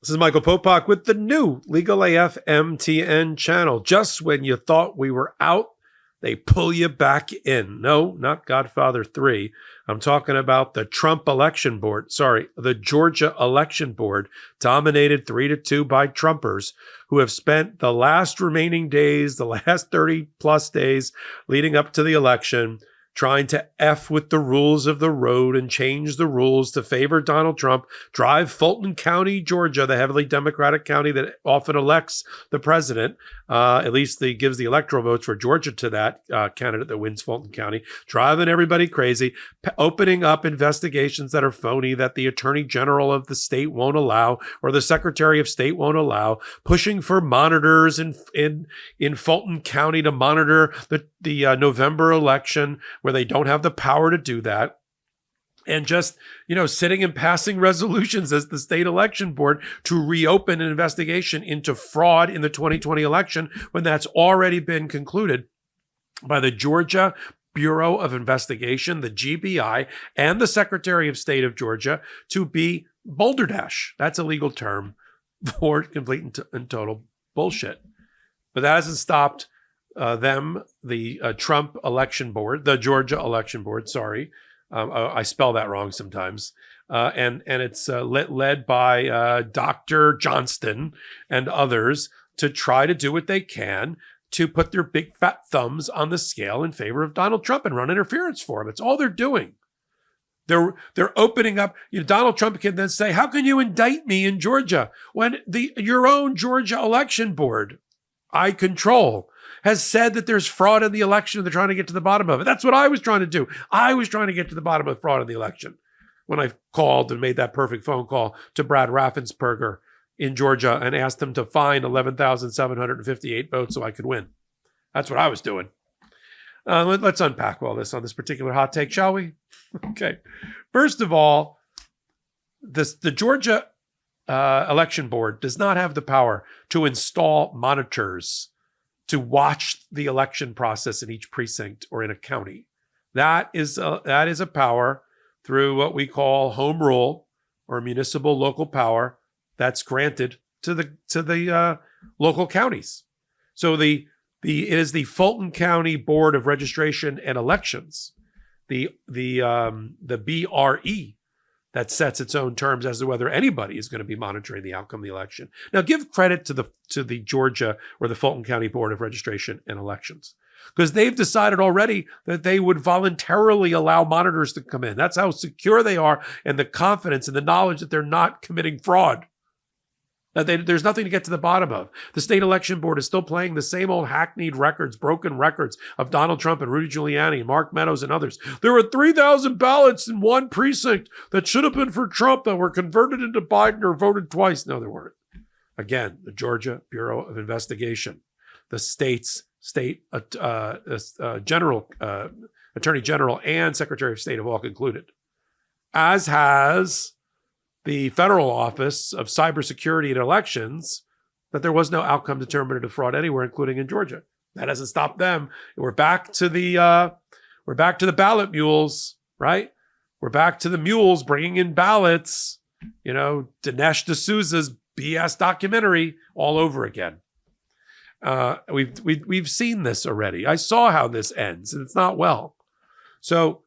This is Michael Popok with the new Legal AF MTN channel. Just when you thought we were out, they pull you back in. No, not Godfather 3. I'm talking about the Trump election board. Sorry, the Georgia election board, dominated 3-2 by Trumpers, who have spent the last remaining days, the last 30 plus days leading up to the election, trying to F with the rules of the road and change the rules to favor Donald Trump, drive Fulton County, Georgia, the heavily Democratic county that often elects the president, at least gives the electoral votes for Georgia to that candidate that wins Fulton County, driving everybody crazy, opening up investigations that are phony, that the attorney general of the state won't allow, or the secretary of state won't allow, pushing for monitors in Fulton County to monitor the November election, where they don't have the power to do that, and just, sitting and passing resolutions as the state election board to reopen an investigation into fraud in the 2020 election when that's already been concluded by the Georgia Bureau of Investigation, the GBI, and the Secretary of State of Georgia to be balderdash. That's a legal term for complete and total bullshit. But that hasn't stopped the Trump election board, the Georgia election board, sorry. I spell that wrong sometimes. And it's led by Dr. Johnston and others to try to do what they can to put their big fat thumbs on the scale in favor of Donald Trump and run interference for him. It's all they're doing. They're opening up. Donald Trump can then say, "How can you indict me in Georgia when your own Georgia election board I control has said that there's fraud in the election and they're trying to get to the bottom of it?" That's what I was trying to do. I was trying to get to the bottom of fraud in the election when I called and made that perfect phone call to Brad Raffensperger in Georgia and asked him to find 11,758 votes so I could win. That's what I was doing. Let's unpack all this on this particular hot take, shall we? Okay. First of all, the Georgia election board does not have the power to install monitors to watch the election process in each precinct or in a county. That is a power through what we call home rule or municipal local power that's granted to the local counties. So it is the Fulton County Board of Registration and Elections, the BRE, that sets its own terms as to whether anybody is going to be monitoring the outcome of the election. Now, give credit to the Georgia or the Fulton County Board of Registration and Elections, because they've decided already that they would voluntarily allow monitors to come in. That's how secure they are, and the confidence and the knowledge that they're not committing fraud. That there's nothing to get to the bottom of. The state election board is still playing the same old hackneyed records, broken records of Donald Trump and Rudy Giuliani and Mark Meadows and others. There were 3,000 ballots in one precinct that should have been for Trump that were converted into Biden or voted twice. No, there weren't. Again, the Georgia Bureau of Investigation, the state's Attorney General and Secretary of State have all concluded, as has the federal office of cybersecurity and elections, that there was no outcome determinative fraud anywhere, including in Georgia. That hasn't stopped them. We're back to the ballot mules, right? We're back to the mules bringing in ballots. Dinesh D'Souza's BS documentary all over again. We've seen this already. I saw how this ends, and it's not well. So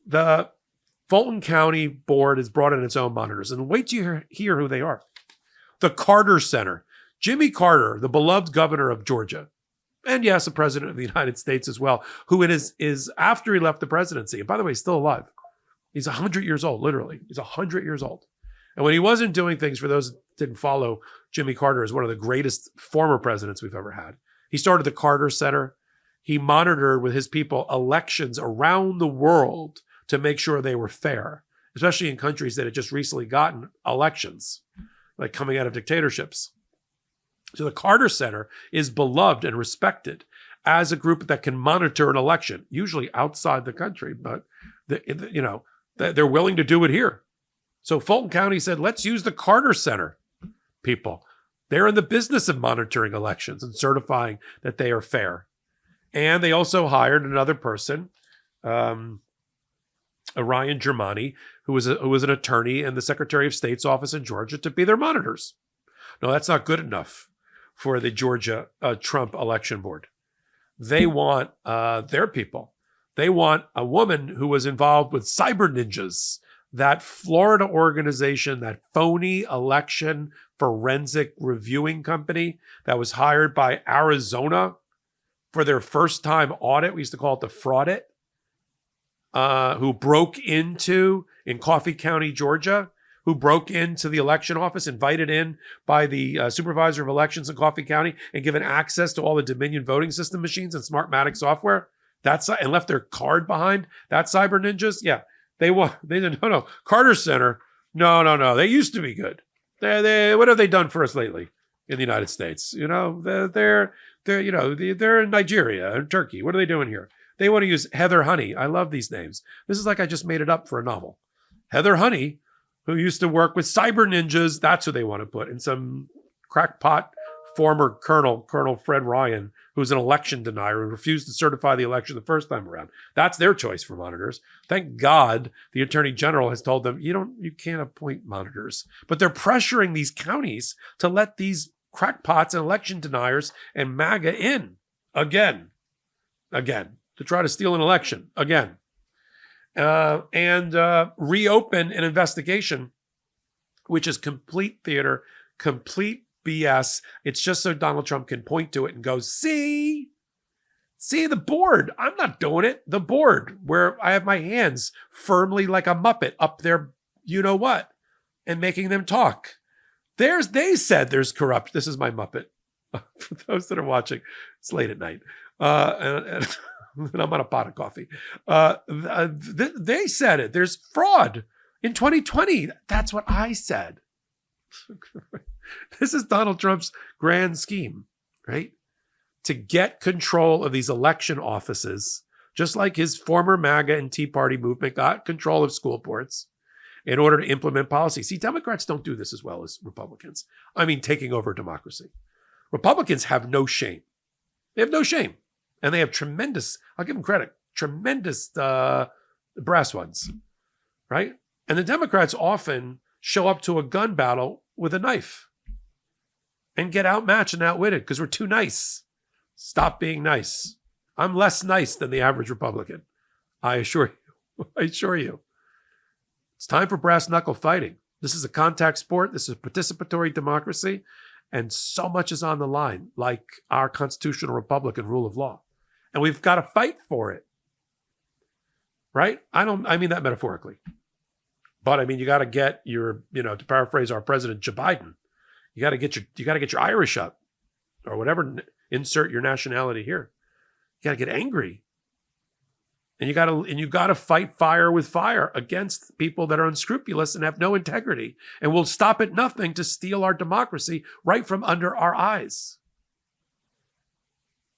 the Fulton County Board has brought in its own monitors, and wait till you hear who they are. The Carter Center. Jimmy Carter, the beloved governor of Georgia, and yes, the president of the United States as well, who is after he left the presidency, and by the way, he's still alive. He's 100 years old, literally. He's 100 years old. And when he wasn't doing things, for those that didn't follow, Jimmy Carter is one of the greatest former presidents we've ever had. He started the Carter Center. He monitored with his people elections around the world to make sure they were fair, especially in countries that had just recently gotten elections, like coming out of dictatorships. So the Carter Center is beloved and respected as a group that can monitor an election, usually outside the country, but they're willing to do it here. So Fulton County said, let's use the Carter Center people. They're in the business of monitoring elections and certifying that they are fair. And they also hired another person, Ryan Germani, who was an attorney in the Secretary of State's office in Georgia, to be their monitors. No, that's not good enough for the Georgia Trump election board. They want their people. They want a woman who was involved with Cyber Ninjas, that Florida organization, that phony election forensic reviewing company that was hired by Arizona for their first time audit. We used to call it the fraudit, who broke into, in Coffee County, Georgia, who broke into the election office, invited in by the supervisor of elections in Coffee County, and given access to all the Dominion voting system machines and Smartmatic software. And left their card behind. That Cyber Ninjas, yeah, they said no. Carter Center, no. They used to be good. What have they done for us lately in the United States? You know, they're in Nigeria and Turkey. What are they doing here? They want to use Heather Honey. I love these names. This is like I just made it up for a novel. Heather Honey, who used to work with Cyber Ninjas, that's who they want to put. And some crackpot former Colonel Fred Ryan, who's an election denier and refused to certify the election the first time around. That's their choice for monitors. Thank God the Attorney General has told them, you can't appoint monitors. But they're pressuring these counties to let these crackpots and election deniers and MAGA in again, to try to steal an election again. And reopen an investigation, which is complete theater, complete BS. It's just so Donald Trump can point to it and go, see the board. I'm not doing it. The board, where I have my hands firmly like a Muppet up there, you know what, and making them talk. They said there's corrupt. This is my Muppet. For those that are watching, it's late at night. And I'm on a pot of coffee. They said it. There's fraud in 2020. That's what I said. This is Donald Trump's grand scheme, right? To get control of these election offices, just like his former MAGA and Tea Party movement got control of school boards in order to implement policy. See, Democrats don't do this as well as Republicans. I mean, taking over democracy. Republicans have no shame. They have no shame. And they have tremendous, I'll give them credit, tremendous brass ones, right? And the Democrats often show up to a gun battle with a knife and get outmatched and outwitted because we're too nice. Stop being nice. I'm less nice than the average Republican. I assure you. I assure you. It's time for brass knuckle fighting. This is a contact sport. This is a participatory democracy. And so much is on the line, like our constitutional republic and rule of law. And we've got to fight for it. Right? I mean that metaphorically. But I mean, you got to get your, to paraphrase our president, Joe Biden, you got to get your Irish up, or whatever, insert your nationality here. You got to get angry. And you got to fight fire with fire against people that are unscrupulous and have no integrity and will stop at nothing to steal our democracy right from under our eyes.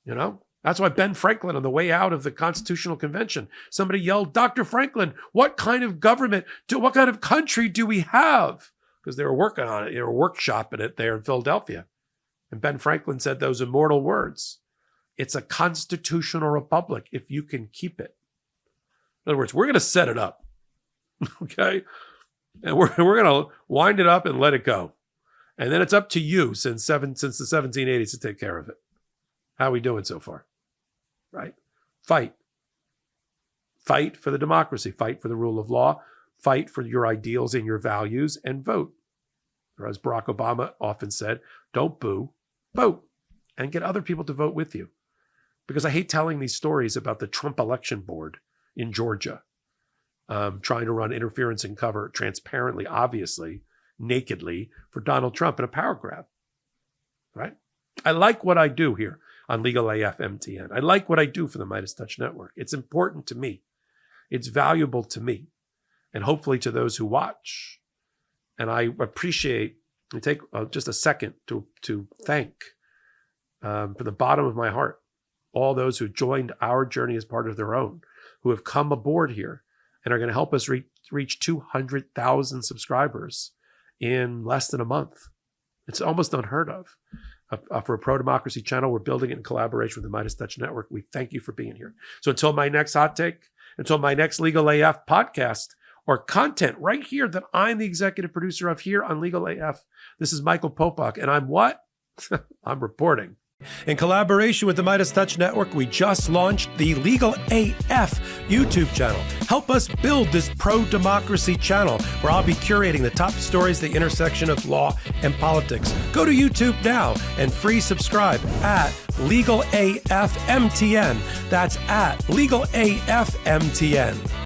That's why Ben Franklin, on the way out of the Constitutional Convention, somebody yelled, Dr. Franklin, what kind of what kind of country do we have? Because they were working on it. They were workshopping it there in Philadelphia. And Ben Franklin said those immortal words. It's a constitutional republic if you can keep it. In other words, we're going to set it up. Okay? And we're going to wind it up and let it go. And then it's up to you since the 1780s to take care of it. How are we doing so far? Right? Fight. Fight for the democracy. Fight for the rule of law. Fight for your ideals and your values, and vote. Or as Barack Obama often said, don't boo, vote. And get other people to vote with you. Because I hate telling these stories about the Trump election board in Georgia, trying to run interference and cover transparently, obviously, nakedly for Donald Trump in a power grab. Right? I like what I do here on Legal AF MTN. I like what I do for the Midas Touch Network. It's important to me. It's valuable to me, and hopefully to those who watch. And I appreciate, I take just a second to thank, from the bottom of my heart, all those who joined our journey as part of their own, who have come aboard here and are going to help us reach 200,000 subscribers in less than a month. It's almost unheard of. For a pro-democracy channel, we're building it in collaboration with the Midas Touch Network. We thank you for being here. So until my next hot take, Until my next Legal AF podcast or content right here that I'm the executive producer of here on Legal AF. This is Michael Popok, and I'm what? I'm reporting. In collaboration with the Midas Touch Network, we just launched the Legal AF YouTube channel. Help us build this pro-democracy channel where I'll be curating the top stories at the intersection of law and politics. Go to YouTube now and free subscribe at Legal AF MTN. That's at Legal AF MTN.